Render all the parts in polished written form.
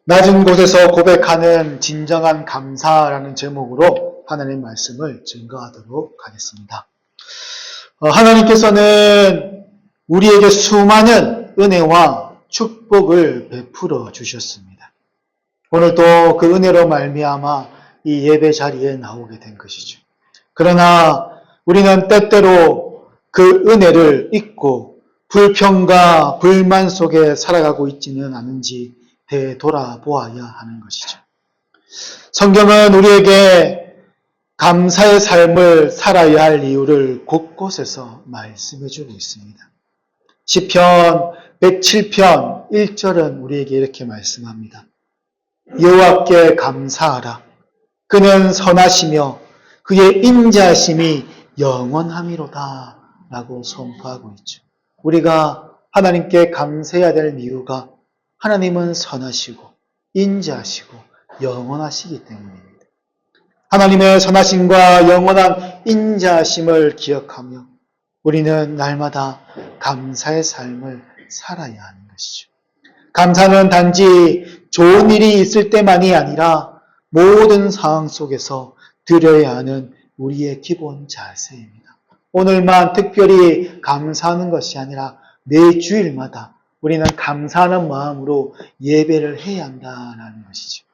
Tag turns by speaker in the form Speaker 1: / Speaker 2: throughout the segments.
Speaker 1: 낮은 곳에서 고백하는 진정한 감사라는 제목으로 하나님의 말씀을 증거하도록 하겠습니다. 하나님께서는 우리에게 수많은 은혜와 축복을 베풀어 주셨습니다. 오늘도 그 은혜로 말미암아 이 예배 자리에 나오게 된 것이죠. 그러나 우리는 때때로 그 은혜를 잊고 불평과 불만 속에 살아가고 있지는 않은지 되돌아보아야 하는 것이죠. 성경은 우리에게 감사의 삶을 살아야 할 이유를 곳곳에서 말씀해 주고 있습니다. 시편 107편 1절은 우리에게 이렇게 말씀합니다. 여호와께 감사하라. 그는 선하시며 그의 인자하심이 영원함이로다 라고 선포하고 있죠. 우리가 하나님께 감사해야 될 이유가 하나님은 선하시고 인자하시고 영원하시기 때문입니다. 하나님의 선하심과 영원한 인자하심을 기억하며 우리는 날마다 감사의 삶을 살아야 하는 것이죠. 감사는 단지 좋은 일이 있을 때만이 아니라 모든 상황 속에서 드려야 하는 우리의 기본 자세입니다. 오늘만 특별히 감사하는 것이 아니라 매 주일마다 우리는 감사하는 마음으로 예배를 해야 한다는 것이죠.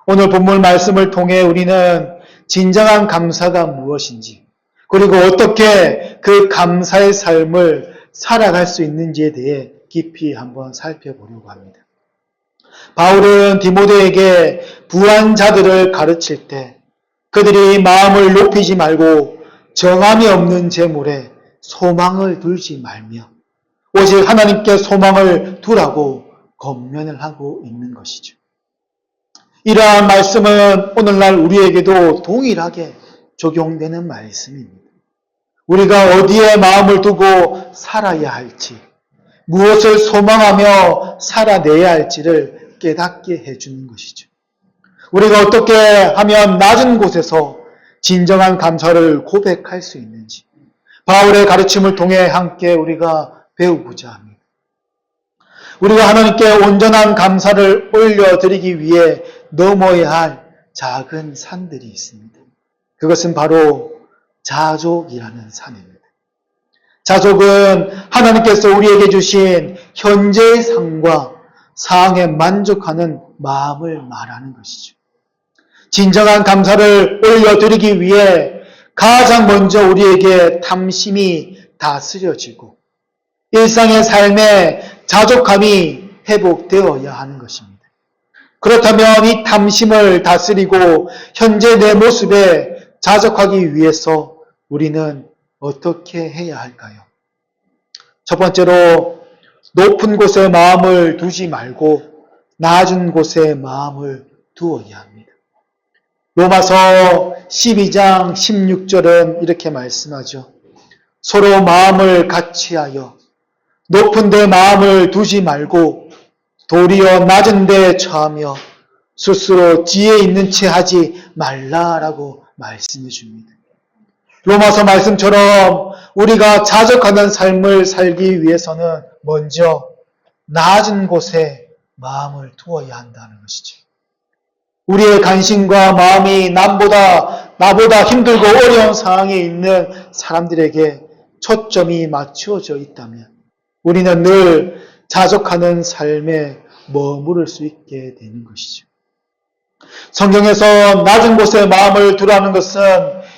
Speaker 1: 오늘 본문 말씀을 통해 우리는 진정한 감사가 무엇인지, 그리고 어떻게 그 감사의 삶을 살아갈 수 있는지에 대해 깊이 한번 살펴보려고 합니다. 바울은 디모데에게 부한 자들을 가르칠 때 그들이 마음을 높이지 말고 정함이 없는 재물에 소망을 둘지 말며 오직 하나님께 소망을 두라고 권면을 하고 있는 것이죠. 이러한 말씀은 오늘날 우리에게도 동일하게 적용되는 말씀입니다. 우리가 어디에 마음을 두고 살아야 할지, 무엇을 소망하며 살아내야 할지를 깨닫게 해주는 것이죠. 우리가 어떻게 하면 낮은 곳에서 진정한 감사를 고백할 수 있는지 바울의 가르침을 통해 함께 우리가 배우고자 합니다. 우리가 하나님께 온전한 감사를 올려드리기 위해 넘어야 할 작은 산들이 있습니다. 그것은 바로 자족이라는 산입니다. 자족은 하나님께서 우리에게 주신 현재의 상과 상황에 만족하는 마음을 말하는 것이죠. 진정한 감사를 올려드리기 위해 가장 먼저 우리에게 탐심이 다스려지고 일상의 삶에 자족함이 회복되어야 하는 것입니다. 그렇다면 이 탐심을 다스리고 현재 내 모습에 자족하기 위해서 우리는 어떻게 해야 할까요? 첫 번째로 높은 곳에 마음을 두지 말고 낮은 곳에 마음을 두어야 합니다. 로마서 12장 16절은 이렇게 말씀하죠. 서로 마음을 같이하여 높은 데 마음을 두지 말고 도리어 낮은 데 처하며 스스로 지혜 있는 채 하지 말라라고 말씀해 줍니다. 로마서 말씀처럼 우리가 자족하는 삶을 살기 위해서는 먼저 낮은 곳에 마음을 두어야 한다는 것이죠. 우리의 관심과 마음이 나보다 힘들고 어려운 상황에 있는 사람들에게 초점이 맞추어져 있다면 우리는 늘 자족하는 삶에 머무를 수 있게 되는 것이죠. 성경에서 낮은 곳에 마음을 두라는 것은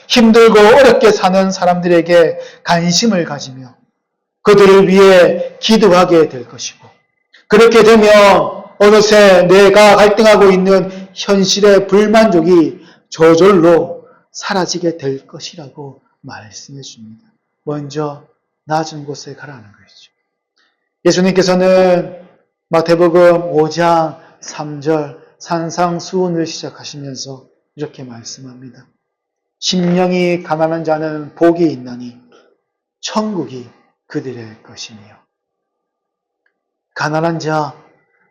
Speaker 1: 힘들고 어렵게 사는 사람들에게 관심을 가지며 그들을 위해 기도하게 될 것이고, 그렇게 되면 어느새 내가 갈등하고 있는 현실의 불만족이 저절로 사라지게 될 것이라고 말씀해 줍니다. 먼저 낮은 곳에 가라는 것이죠. 예수님께서는 마태복음 5장 3절 산상수훈을 시작하시면서 이렇게 말씀합니다. 심령이 가난한 자는 복이 있나니 천국이 그들의 것이며. 가난한 자,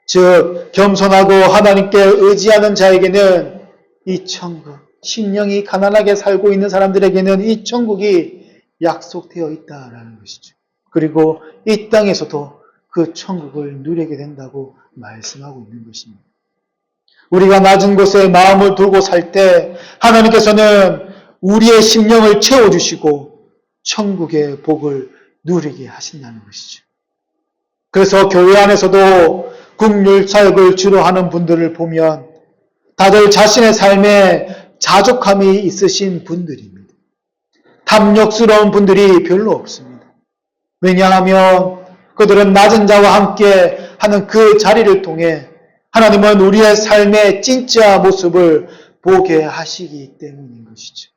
Speaker 1: 즉 겸손하고 하나님께 의지하는 자에게는 이 천국, 심령이 가난하게 살고 있는 사람들에게는 이 천국이 약속되어 있다라는 것이죠. 그리고 이 땅에서도 그 천국을 누리게 된다고 말씀하고 있는 것입니다. 우리가 낮은 곳에 마음을 두고 살 때 하나님께서는 우리의 심령을 채워주시고 천국의 복을 누리게 하신다는 것이죠. 그래서 교회 안에서도 국률 사역을 주로 하는 분들을 보면 다들 자신의 삶에 자족함이 있으신 분들입니다. 탐욕스러운 분들이 별로 없습니다. 왜냐하면 그들은 낮은 자와 함께 하는 그 자리를 통해 하나님은 우리의 삶의 진짜 모습을 보게 하시기 때문인 것이죠.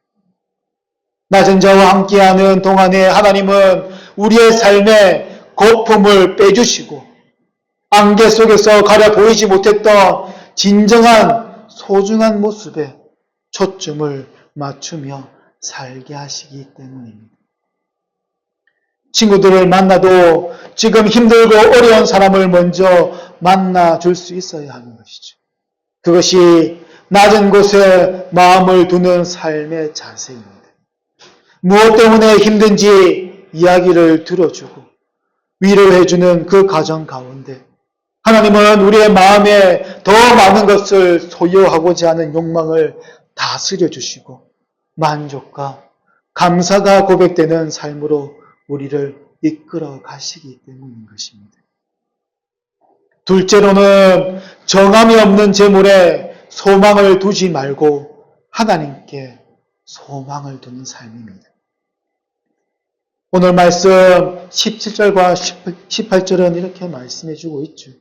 Speaker 1: 낮은 자와 함께하는 동안에 하나님은 우리의 삶의 거품을 빼주시고 안개 속에서 가려 보이지 못했던 진정한 소중한 모습에 초점을 맞추며 살게 하시기 때문입니다. 친구들을 만나도 지금 힘들고 어려운 사람을 먼저 만나줄 수 있어야 하는 것이죠. 그것이 낮은 곳에 마음을 두는 삶의 자세입니다. 무엇 때문에 힘든지 이야기를 들어주고 위로해주는 그 과정 가운데 하나님은 우리의 마음에 더 많은 것을 소유하고자 하는 욕망을 다스려 주시고 만족과 감사가 고백되는 삶으로 우리를 이끌어 가시기 때문인 것입니다. 둘째로는 정함이 없는 재물에 소망을 두지 말고 하나님께 소망을 두는 삶입니다. 오늘 말씀 17절과 18절은 이렇게 말씀해 주고 있죠.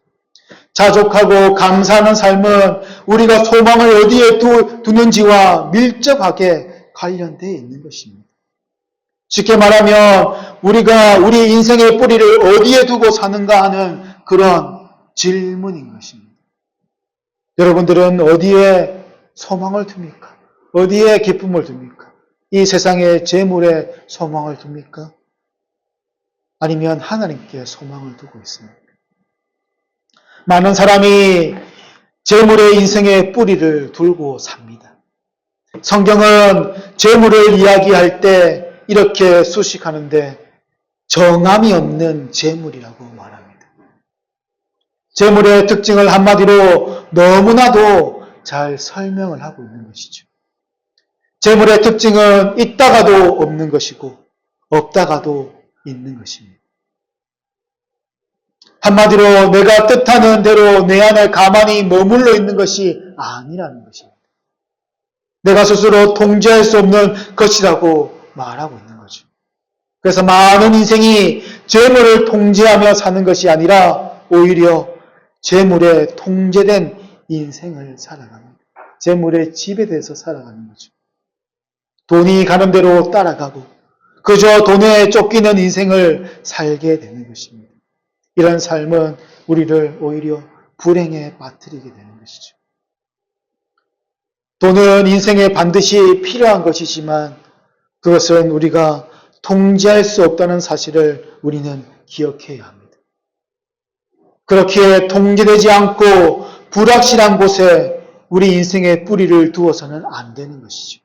Speaker 1: 자족하고 감사하는 삶은 우리가 소망을 어디에 두는지와 밀접하게 관련되어 있는 것입니다. 쉽게 말하면 우리가 우리 인생의 뿌리를 어디에 두고 사는가 하는 그런 질문인 것입니다. 여러분들은 어디에 소망을 둡니까? 어디에 기쁨을 둡니까? 이 세상의 재물에 소망을 둡니까? 아니면 하나님께 소망을 두고 있습니까? 많은 사람이 재물의 인생의 뿌리를 두고 삽니다. 성경은 재물을 이야기할 때 이렇게 수식하는데 정함이 없는 재물이라고 말합니다. 재물의 특징을 한마디로 너무나도 잘 설명을 하고 있는 것이죠. 재물의 특징은 있다가도 없는 것이고 없다가도 있는 것입니다. 한마디로 내가 뜻하는 대로 내 안에 가만히 머물러 있는 것이 아니라는 것입니다. 내가 스스로 통제할 수 없는 것이라고 말하고 있는 거죠. 그래서 많은 인생이 재물을 통제하며 사는 것이 아니라 오히려 재물에 통제된 인생을 살아갑니다. 재물에 지배돼서 살아가는 거죠. 돈이 가는 대로 따라가고 그저 돈에 쫓기는 인생을 살게 되는 것입니다. 이런 삶은 우리를 오히려 불행에 빠뜨리게 되는 것이죠. 돈은 인생에 반드시 필요한 것이지만 그것은 우리가 통제할 수 없다는 사실을 우리는 기억해야 합니다. 그렇게 통제되지 않고 불확실한 곳에 우리 인생의 뿌리를 두어서는 안 되는 것이죠.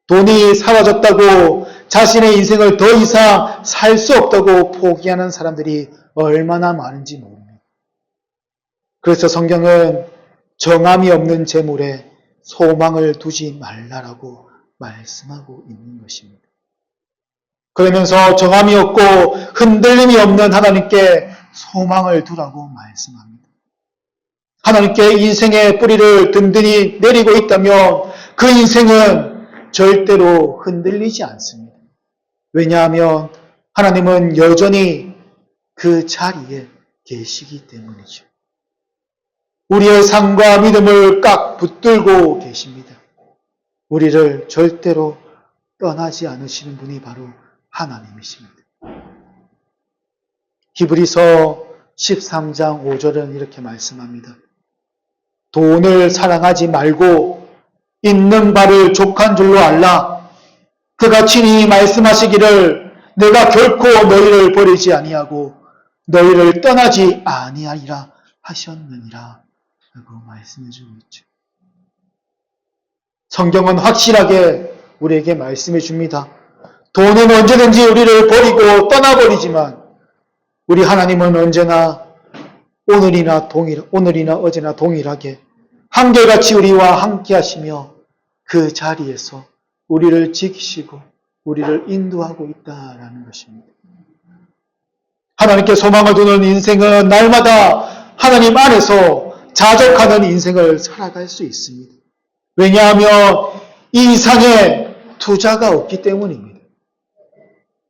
Speaker 1: 돈이 사라졌다고 자신의 인생을 더 이상 살 수 없다고 포기하는 사람들이 얼마나 많은지 모릅니다. 그래서 성경은 정함이 없는 재물에 소망을 두지 말라라고 말씀하고 있는 것입니다. 그러면서 정함이 없고 흔들림이 없는 하나님께 소망을 두라고 말씀합니다. 하나님께 인생의 뿌리를 든든히 내리고 있다면 그 인생은 절대로 흔들리지 않습니다. 왜냐하면 하나님은 여전히 그 자리에 계시기 때문이죠. 우리의 삶과 믿음을 꽉 붙들고 계십니다. 우리를 절대로 떠나지 않으시는 분이 바로 하나님이십니다. 히브리서 13장 5절은 이렇게 말씀합니다. 돈을 사랑하지 말고 있는 바를 족한 줄로 알라. 그가 친히 말씀하시기를 내가 결코 너희를 버리지 아니하고 너희를 떠나지 아니하리라 하셨느니라 라고 말씀해주고 있죠. 성경은 확실하게 우리에게 말씀해 줍니다. 돈은 언제든지 우리를 버리고 떠나버리지만 우리 하나님은 언제나 오늘이나 어제나 동일하게 한결같이 우리와 함께 하시며 그 자리에서 우리를 지키시고 우리를 인도하고 있다라는 것입니다. 하나님께 소망을 두는 인생은 날마다 하나님 안에서 자족하는 인생을 살아갈 수 있습니다. 왜냐하면 이 세상에 투자가 없기 때문입니다.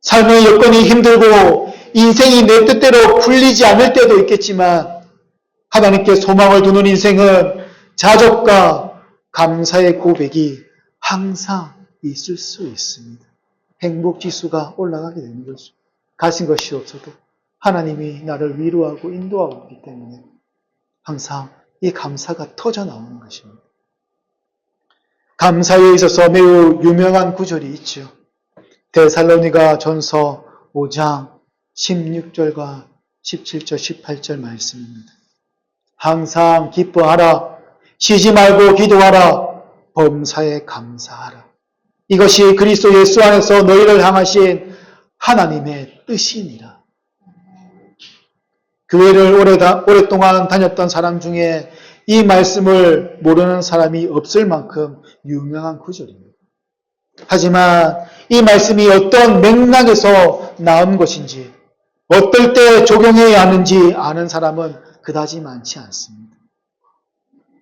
Speaker 1: 삶의 여건이 힘들고 인생이 내 뜻대로 풀리지 않을 때도 있겠지만 하나님께 소망을 두는 인생은 자족과 감사의 고백이 항상 있을 수 있습니다. 행복지수가 올라가게 되는 거죠. 가진 것이 없어도 하나님이 나를 위로하고 인도하고 있기 때문에 항상 이 감사가 터져 나오는 것입니다. 감사에 있어서 매우 유명한 구절이 있죠. 데살로니가 전서 5장 16절과 17절, 18절 말씀입니다. 항상 기뻐하라. 쉬지 말고 기도하라. 범사에 감사하라. 이것이 그리스도 예수 안에서 너희를 향하신 하나님의 뜻이니라. 교회를 오랫동안 다녔던 사람 중에 이 말씀을 모르는 사람이 없을 만큼 유명한 구절입니다. 하지만 이 말씀이 어떤 맥락에서 나온 것인지, 어떨 때 적용해야 하는지 아는 사람은 그다지 많지 않습니다.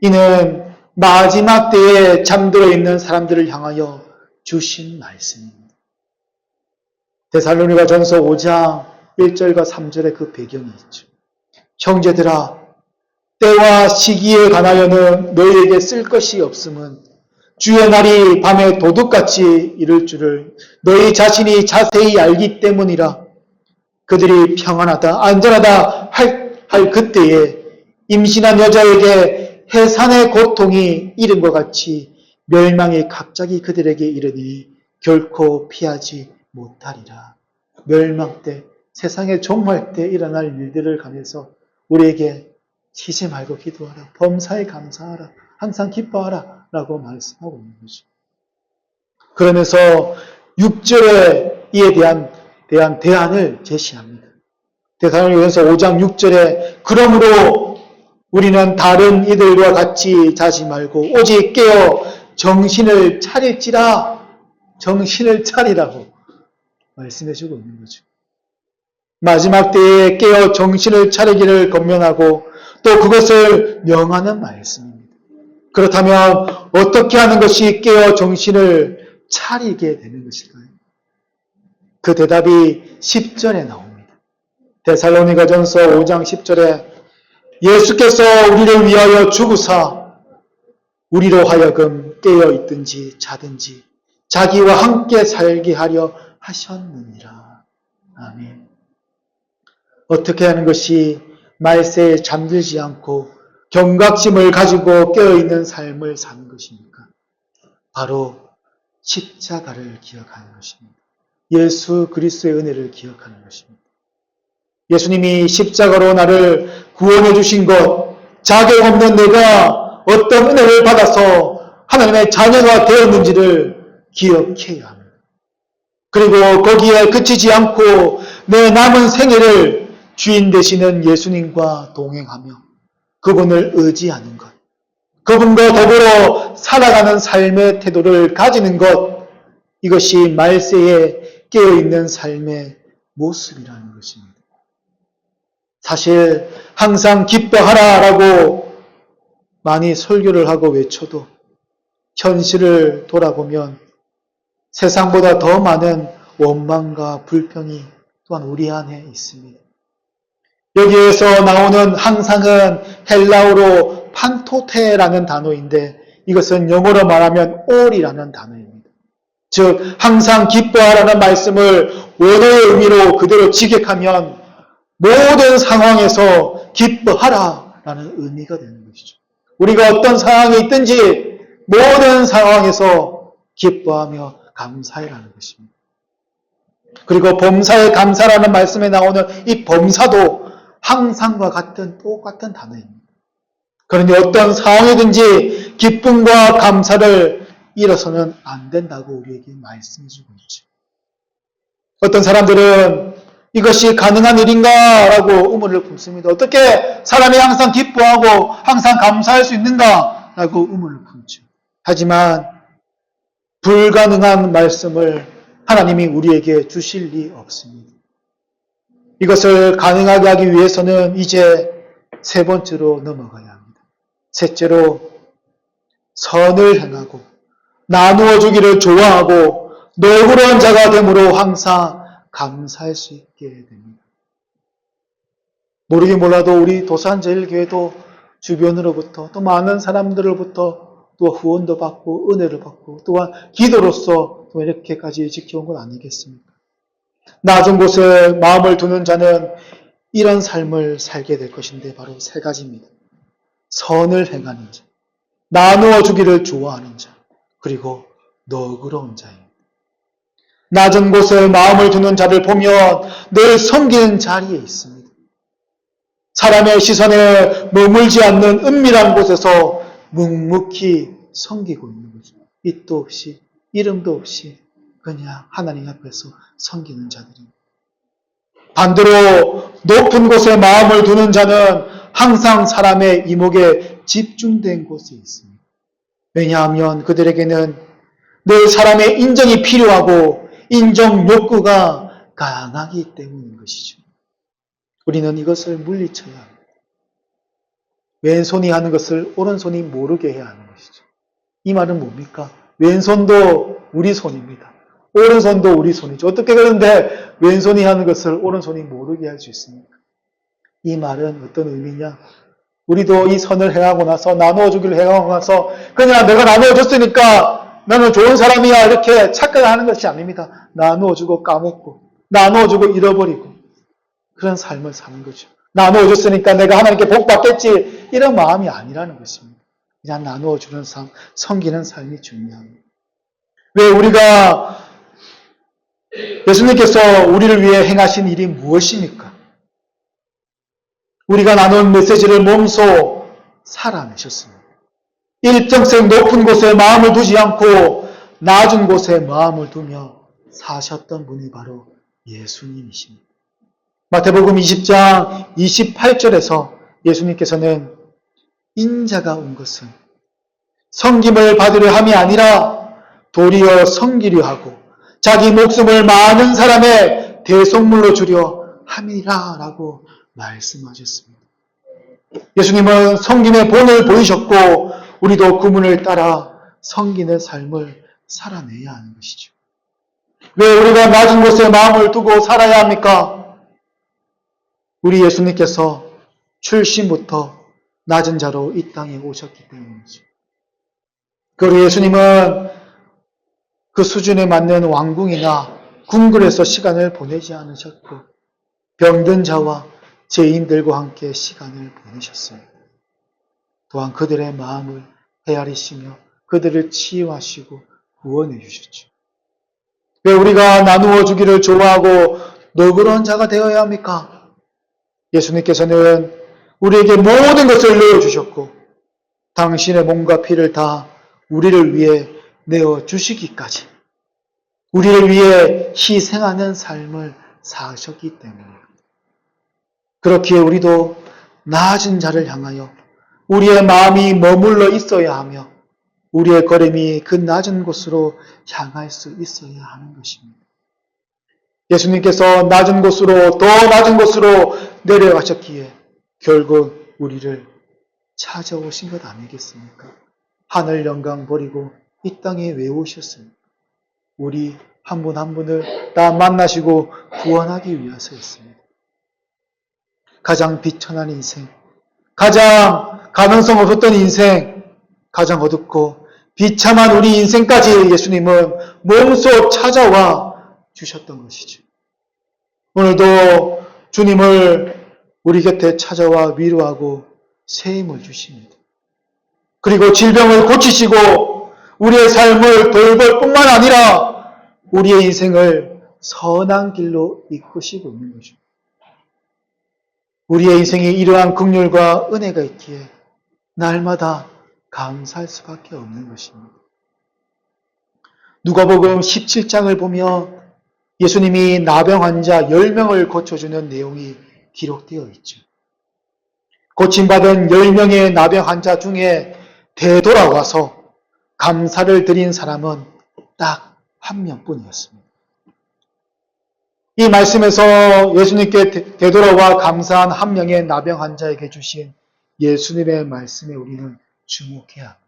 Speaker 1: 이는 마지막 때에 잠들어 있는 사람들을 향하여 주신 말씀입니다. 데살로니가 전서 5장 1절과 3절의 그 배경이 있죠. 형제들아, 때와 시기에 관하여는 너희에게 쓸 것이 없음은 주의 날이 밤에 도둑같이 이를 줄을 너희 자신이 자세히 알기 때문이라. 그들이 평안하다 안전하다 할 그때에 임신한 여자에게 해산의 고통이 이른 것 같이 멸망이 갑자기 그들에게 이르니 결코 피하지 못하리라. 멸망 때, 세상의 종말 때 일어날 일들을 관해서 우리에게 쉬지 말고 기도하라. 범사에 감사하라. 항상 기뻐하라. 라고 말씀하고 있는 거죠. 그러면서 6절에 이에 대한 대안을 제시합니다. 데살로니가전서 5장 6절에 그러므로 우리는 다른 이들과 같이 자지 말고 오직 깨어 정신을 차릴지라. 정신을 차리라고 말씀해 주고 있는 거죠. 마지막 때에 깨어 정신을 차리기를 권면하고 또 그것을 명하는 말씀입니다. 그렇다면 어떻게 하는 것이 깨어 정신을 차리게 되는 것일까요? 그 대답이 10절에 나옵니다. 데살로니가전서 5장 10절에 예수께서 우리를 위하여 죽으사 우리로 하여금 깨어 있든지 자든지 자기와 함께 살게 하려 하셨느니라. 아멘. 어떻게 하는 것이 말세에 잠들지 않고 경각심을 가지고 깨어있는 삶을 사는 것입니까? 바로 십자가를 기억하는 것입니다. 예수 그리스도의 은혜를 기억하는 것입니다. 예수님이 십자가로 나를 구원해 주신 것, 자격 없는 내가 어떤 은혜를 받아서 하나님의 자녀가 되었는지를 기억해야 합니다. 그리고 거기에 그치지 않고 내 남은 생애를 주인 되시는 예수님과 동행하며 그분을 의지하는 것, 그분과 더불어 살아가는 삶의 태도를 가지는 것, 이것이 말세에 깨어있는 삶의 모습이라는 것입니다. 사실 항상 기뻐하라라고 많이 설교를 하고 외쳐도 현실을 돌아보면 세상보다 더 많은 원망과 불평이 또한 우리 안에 있습니다. 여기에서 나오는 항상은 헬라어로 판토테라는 단어인데 이것은 영어로 말하면 all이라는 단어입니다. 즉 항상 기뻐하라는 말씀을 원어의 의미로 그대로 직역하면 모든 상황에서 기뻐하라라는 의미가 되는 것이죠. 우리가 어떤 상황이 있든지 모든 상황에서 기뻐하며 감사해라는 것입니다. 그리고 범사에 감사라는 말씀에 나오는 이 범사도 항상과 같은 똑같은 단어입니다. 그러니 어떤 상황이든지 기쁨과 감사를 잃어서는 안 된다고 우리에게 말씀해주고 있죠. 어떤 사람들은 이것이 가능한 일인가? 라고 의문을 품습니다. 어떻게 사람이 항상 기뻐하고 항상 감사할 수 있는가? 라고 의문을 품죠. 하지만 불가능한 말씀을 하나님이 우리에게 주실 리 없습니다. 이것을 가능하게 하기 위해서는 이제 세 번째로 넘어가야 합니다. 셋째로 선을 행하고 나누어 주기를 좋아하고 너그러운 자가 되므로 항상 감사할 수 있게 됩니다. 모르긴 몰라도 우리 도산제일교회도 주변으로부터 또 많은 사람들로부터 또 후원도 받고 은혜를 받고 또한 기도로서 또 이렇게까지 지켜온 건 아니겠습니까? 낮은 곳에 마음을 두는 자는 이런 삶을 살게 될 것인데 바로 세 가지입니다. 선을 행하는 자, 나누어 주기를 좋아하는 자, 그리고 너그러운 자입니다. 낮은 곳에 마음을 두는 자를 보면 늘 섬기는 자리에 있습니다. 사람의 시선에 머물지 않는 은밀한 곳에서 묵묵히 섬기고 있는 거죠. 빛도 없이 이름도 없이 그냥 하나님 앞에서 섬기는 자들입니다. 반대로 높은 곳에 마음을 두는 자는 항상 사람의 이목에 집중된 곳에 있습니다. 왜냐하면 그들에게는 늘 사람의 인정이 필요하고 인정 욕구가 강하기 때문인 것이죠. 우리는 이것을 물리쳐야 합니다. 왼손이 하는 것을 오른손이 모르게 해야 하는 것이죠. 이 말은 뭡니까? 왼손도 우리 손입니다. 오른손도 우리 손이죠. 어떻게 그런데 왼손이 하는 것을 오른손이 모르게 할 수 있습니까? 이 말은 어떤 의미냐? 우리도 이 선을 행하고 나서 나누어 주기를 행하고 나서 그냥 내가 나누어 줬으니까 나는 좋은 사람이야 이렇게 착각하는 것이 아닙니다. 나누어 주고 까먹고 나누어 주고 잃어버리고 그런 삶을 사는 거죠. 나누어 줬으니까 내가 하나님께 복 받겠지 이런 마음이 아니라는 것입니다. 그냥 나누어 주는 삶, 섬기는 삶이 중요합니다. 왜 우리가 예수님께서 우리를 위해 행하신 일이 무엇입니까? 우리가 나눈 메시지를 몸소 살아내셨습니다. 일평생 높은 곳에 마음을 두지 않고 낮은 곳에 마음을 두며 사셨던 분이 바로 예수님이십니다. 마태복음 20장 28절에서 예수님께서는 인자가 온 것은 섬김을 받으려 함이 아니라 도리어 섬기려 하고 자기 목숨을 많은 사람의 대속물로 주려 함이라 라고 말씀하셨습니다. 예수님은 섬김의 본을 보이셨고 우리도 그 문을 따라 섬기는 삶을 살아내야 하는 것이죠. 왜 우리가 낮은 곳에 마음을 두고 살아야 합니까? 우리 예수님께서 출신부터 낮은 자로 이 땅에 오셨기 때문이죠. 그리고 예수님은 그 수준에 맞는 왕궁이나 궁궐에서 시간을 보내지 않으셨고 병든 자와 죄인들과 함께 시간을 보내셨습니다. 또한 그들의 마음을 헤아리시며 그들을 치유하시고 구원해 주셨죠. 왜 우리가 나누어 주기를 좋아하고 너그러운 자가 되어야 합니까? 예수님께서는 우리에게 모든 것을 내어주셨고 당신의 몸과 피를 다 우리를 위해 내어주시기까지 우리를 위해 희생하는 삶을 사셨기 때문입니다. 그렇기에 우리도 낮은 자를 향하여 우리의 마음이 머물러 있어야 하며 우리의 걸음이 그 낮은 곳으로 향할 수 있어야 하는 것입니다. 예수님께서 낮은 곳으로 더 낮은 곳으로 내려가셨기에 결국 우리를 찾아오신 것 아니겠습니까? 하늘 영광 버리고 이 땅에 왜 오셨습니까? 우리 한 분 한 분을 다 만나시고 구원하기 위해서였습니다. 가장 비천한 인생, 가장 가능성 없었던 인생, 가장 어둡고 비참한 우리 인생까지 예수님은 몸소 찾아와 주셨던 것이죠. 오늘도 주님을 우리 곁에 찾아와 위로하고 새 힘을 주십니다. 그리고 질병을 고치시고 우리의 삶을 돌볼 뿐만 아니라 우리의 인생을 선한 길로 이끄시고 있는 거죠. 우리의 인생에 이러한 긍휼과 은혜가 있기에 날마다 감사할 수밖에 없는 것입니다. 누가복음 17장을 보면 예수님이 나병 환자 10명을 고쳐주는 내용이 기록되어 있죠. 고침받은 10명의 나병 환자 중에 되돌아와서 감사를 드린 사람은 딱 한 명뿐이었습니다. 이 말씀에서 예수님께 되돌아와 감사한 한 명의 나병 환자에게 주신 예수님의 말씀에 우리는 주목해야 합니다.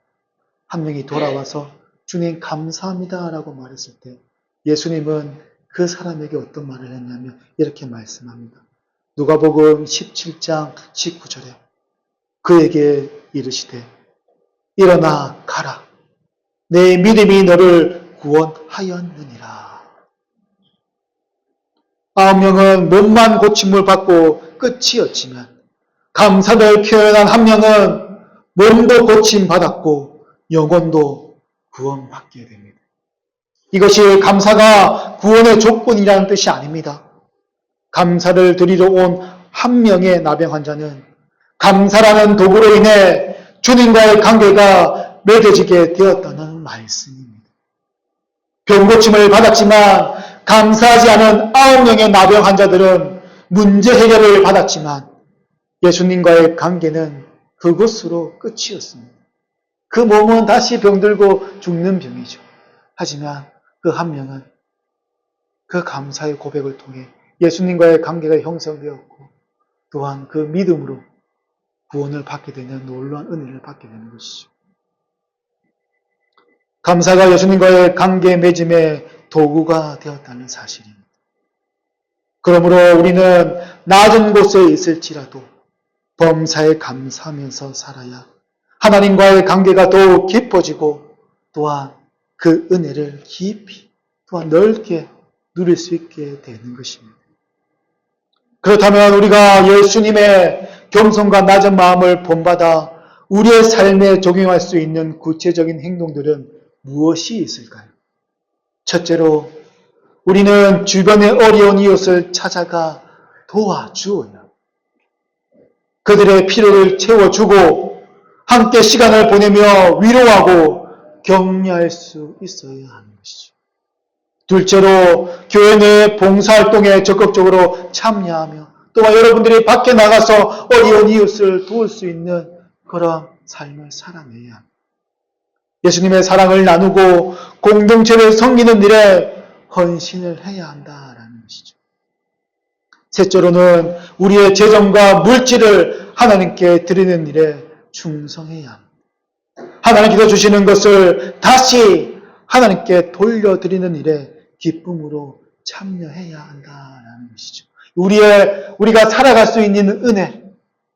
Speaker 1: 한 명이 돌아와서 주님 감사합니다 라고 말했을 때 예수님은 그 사람에게 어떤 말을 했냐면 이렇게 말씀합니다. 누가복음 17장 19절에 그에게 이르시되 일어나 가라. 내 믿음이 너를 구원하였느니라. 9명은 몸만 고침을 받고 끝이었지만 감사를 표현한 한 명은 몸도 고침받았고 영혼도 구원받게 됩니다. 이것이 감사가 구원의 조건이라는 뜻이 아닙니다. 감사를 드리러 온 한 명의 나병 환자는 감사라는 도구로 인해 주님과의 관계가 맺어지게 되었다는 말씀입니다. 병고침을 받았지만 감사하지 않은 9명의 나병 환자들은 문제 해결을 받았지만 예수님과의 관계는 그것으로 끝이었습니다. 그 몸은 다시 병들고 죽는 병이죠. 하지만 그 한 명은 그 감사의 고백을 통해 예수님과의 관계가 형성되었고 또한 그 믿음으로 구원을 받게 되는 놀라운 은혜를 받게 되는 것이죠. 감사가 예수님과의 관계 맺음의 도구가 되었다는 사실입니다. 그러므로 우리는 낮은 곳에 있을지라도 범사에 감사하면서 살아야 하나님과의 관계가 더욱 깊어지고 또한 그 은혜를 깊이 또한 넓게 누릴 수 있게 되는 것입니다. 그렇다면 우리가 예수님의 겸손과 낮은 마음을 본받아 우리의 삶에 적용할 수 있는 구체적인 행동들은 무엇이 있을까요? 첫째로 우리는 주변의 어려운 이웃을 찾아가 도와주어야 그들의 필요를 채워주고 함께 시간을 보내며 위로하고 격려할 수 있어야 하는 것이죠. 둘째로 교회 내 봉사활동에 적극적으로 참여하며 또한 여러분들이 밖에 나가서 어려운 이웃을 도울 수 있는 그런 삶을 살아내야 합니다. 예수님의 사랑을 나누고 공동체를 섬기는 일에 헌신을 해야 한다라는 것이죠. 셋째로는 우리의 재정과 물질을 하나님께 드리는 일에 충성해야 합니다. 하나님께서 주시는 것을 다시 하나님께 돌려드리는 일에 기쁨으로 참여해야 한다라는 것이죠. 우리가 살아갈 수 있는 은혜,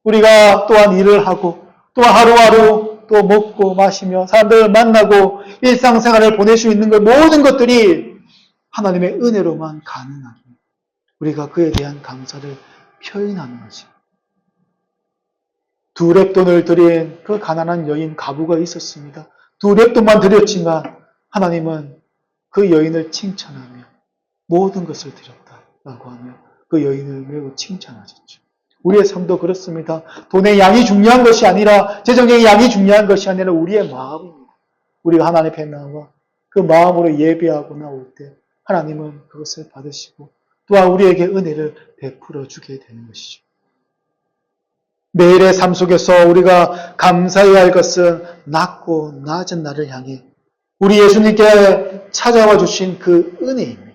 Speaker 1: 우리가 또한 일을 하고 또한 하루하루 또 먹고 마시며 사람들을 만나고 일상생활을 보낼 수 있는 것 모든 것들이 하나님의 은혜로만 가능하게 우리가 그에 대한 감사를 표현하는 것입니다. 2렙돈을 드린 그 가난한 여인 가부가 있었습니다. 2렙돈만 드렸지만 하나님은 그 여인을 칭찬하며 모든 것을 드렸다라고 하며 그 여인을 매우 칭찬하셨죠. 우리의 삶도 그렇습니다. 돈의 양이 중요한 것이 아니라 재정의 양이 중요한 것이 아니라 우리의 마음입니다. 우리가 하나님 앞에 나와 그 마음으로 예배하고 나올 때 하나님은 그것을 받으시고 또한 우리에게 은혜를 베풀어 주게 되는 것이죠. 매일의 삶 속에서 우리가 감사해야 할 것은 낮고 낮은 나를 향해 우리 예수님께 찾아와 주신 그 은혜입니다.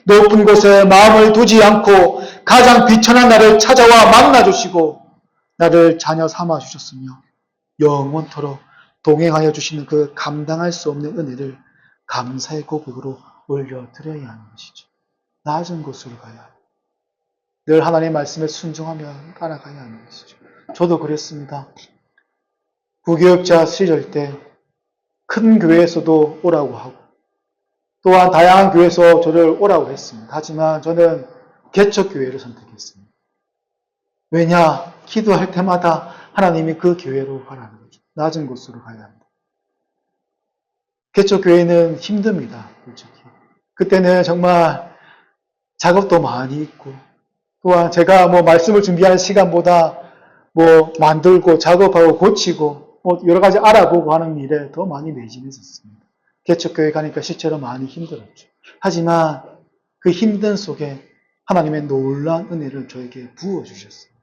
Speaker 1: 높은 곳에 마음을 두지 않고 가장 비천한 나를 찾아와 만나 주시고 나를 자녀 삼아 주셨으며 영원토록 동행하여 주시는 그 감당할 수 없는 은혜를 감사의 고백으로 올려드려야 하는 것이죠. 낮은 곳으로 가야 합니다. 늘 하나님의 말씀에 순종하며 따라가야 하는 것이죠. 저도 그랬습니다. 부교육자 시절 때 큰 교회에서도 오라고 하고 또한 다양한 교회에서 저를 오라고 했습니다. 하지만 저는 개척교회를 선택했습니다. 왜냐? 기도할 때마다 하나님이 그 교회로 가라는 거죠. 낮은 곳으로 가야 합니다. 개척교회는 힘듭니다. 솔직히. 그때는 정말 작업도 많이 있고 또한 제가 말씀을 준비하는 시간보다 만들고 작업하고 고치고 여러 가지 알아보고 하는 일에 더 많이 매진했었습니다. 개척교회 가니까 실제로 많이 힘들었죠. 하지만 그 힘든 속에 하나님의 놀라운 은혜를 저에게 부어주셨습니다.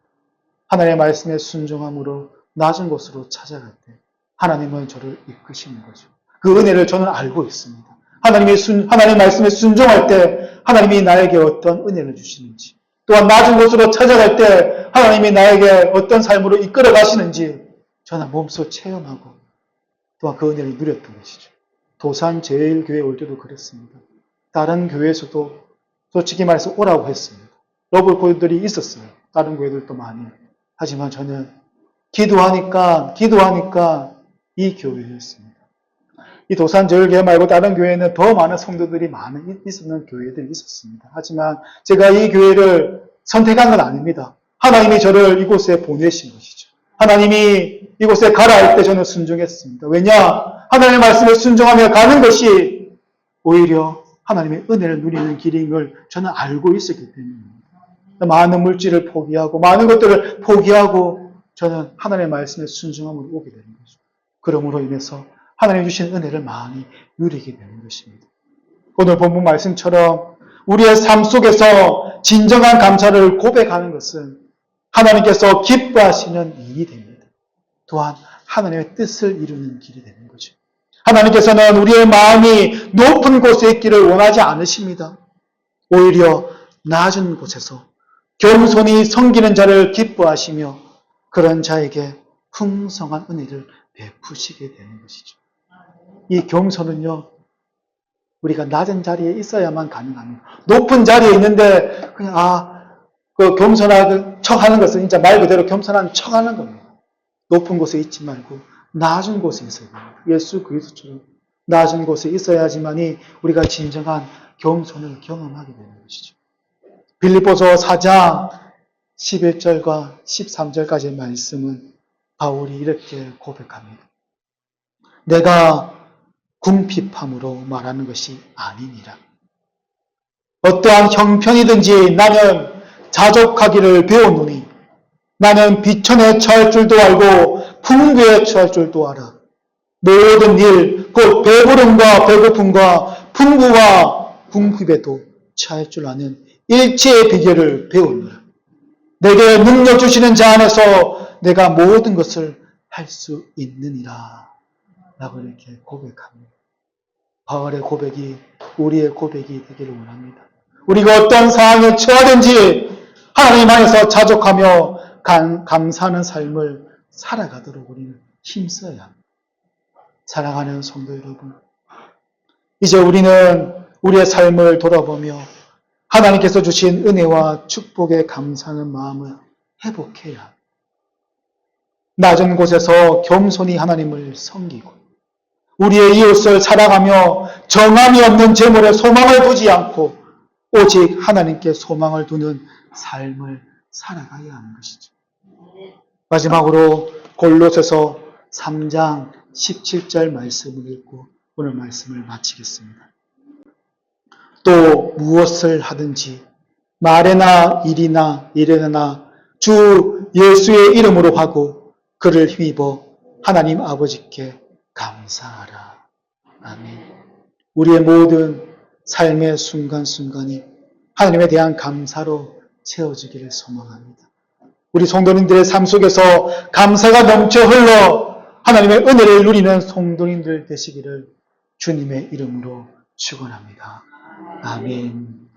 Speaker 1: 하나님의 말씀에 순종함으로 낮은 곳으로 찾아갈 때 하나님은 저를 이끄시는 거죠. 그 은혜를 저는 알고 있습니다. 하나님 말씀에 순종할 때 하나님이 나에게 어떤 은혜를 주시는지, 또한 낮은 곳으로 찾아갈 때 하나님이 나에게 어떤 삶으로 이끌어 가시는지 저는 몸소 체험하고 또한 그 은혜를 누렸던 것이죠. 도산 제일교회 올 때도 그랬습니다. 다른 교회에서도 솔직히 말해서 오라고 했습니다. 러블콜들이 있었어요. 다른 교회들도 많이. 하지만 저는 기도하니까 이 교회였습니다. 이 도산제일교회 말고 다른 교회는 더 많은 성도들이 있었는 교회들이 있었습니다. 하지만 제가 이 교회를 선택한 건 아닙니다. 하나님이 저를 이곳에 보내신 것이죠. 하나님이 이곳에 가라 할 때 저는 순종했습니다. 왜냐? 하나님의 말씀에 순종하며 가는 것이 오히려 하나님의 은혜를 누리는 길인 걸 저는 알고 있었기 때문입니다. 많은 물질을 포기하고 많은 것들을 포기하고 저는 하나님의 말씀에 순종함으로 오게 되는 거죠. 그러므로 인해서 하나님 주신 은혜를 많이 누리게 되는 것입니다. 오늘 본문 말씀처럼 우리의 삶 속에서 진정한 감사를 고백하는 것은 하나님께서 기뻐하시는 일이 됩니다. 또한 하나님의 뜻을 이루는 길이 되는 거죠. 하나님께서는 우리의 마음이 높은 곳에 있기를 원하지 않으십니다. 오히려 낮은 곳에서 겸손히 섬기는 자를 기뻐하시며 그런 자에게 풍성한 은혜를 베푸시게 되는 것이죠. 이 겸손은요, 우리가 낮은 자리에 있어야만 가능합니다. 높은 자리에 있는데 그냥 그 겸손한 척하는 것은 진짜 말 그대로 겸손한 척하는 겁니다. 높은 곳에 있지 말고 낮은 곳에 있어야 됩니다. 예수 그리스도처럼 낮은 곳에 있어야지만이 우리가 진정한 겸손을 경험하게 되는 것이죠. 빌립보서 4장 11절과 13절까지의 말씀은 바울이 이렇게 고백합니다. 내가 궁핍함으로 말하는 것이 아니니라. 어떠한 형편이든지 나는 자족하기를 배웠노니 나는 비천에 처할 줄도 알고 풍부에 처할 줄도 알아. 모든 일, 곧 배부름과 배고픔과 풍부와 궁핍에도 처할 줄 아는 일체의 비결을 배우노라. 내게 능력 주시는 자 안에서 내가 모든 것을 할 수 있느니라. 라고 이렇게 고백합니다. 바울의 고백이 우리의 고백이 되기를 원합니다. 우리가 어떤 상황에 처하든지 하나님 안에서 자족하며 감사하는 삶을 살아가도록 우리는 힘써야 합니다. 사랑하는 성도 여러분, 이제 우리는 우리의 삶을 돌아보며 하나님께서 주신 은혜와 축복에 감사하는 마음을 회복해야 합니다. 낮은 곳에서 겸손히 하나님을 섬기고 우리의 이웃을 사랑하며 정함이 없는 재물에 소망을 두지 않고 오직 하나님께 소망을 두는 삶을 살아가야 하는 것이죠. 마지막으로 골로새서 3장 17절 말씀을 읽고 오늘 말씀을 마치겠습니다. 또 무엇을 하든지 말에나 일이나 일에나 주 예수의 이름으로 하고 그를 힘입어 하나님 아버지께 감사하라. 아멘. 우리의 모든 삶의 순간순간이 하나님에 대한 감사로 채워지기를 소망합니다. 우리 성도님들의 삶 속에서 감사가 넘쳐 흘러 하나님의 은혜를 누리는 성도님들 되시기를 주님의 이름으로 축원합니다. 아멘.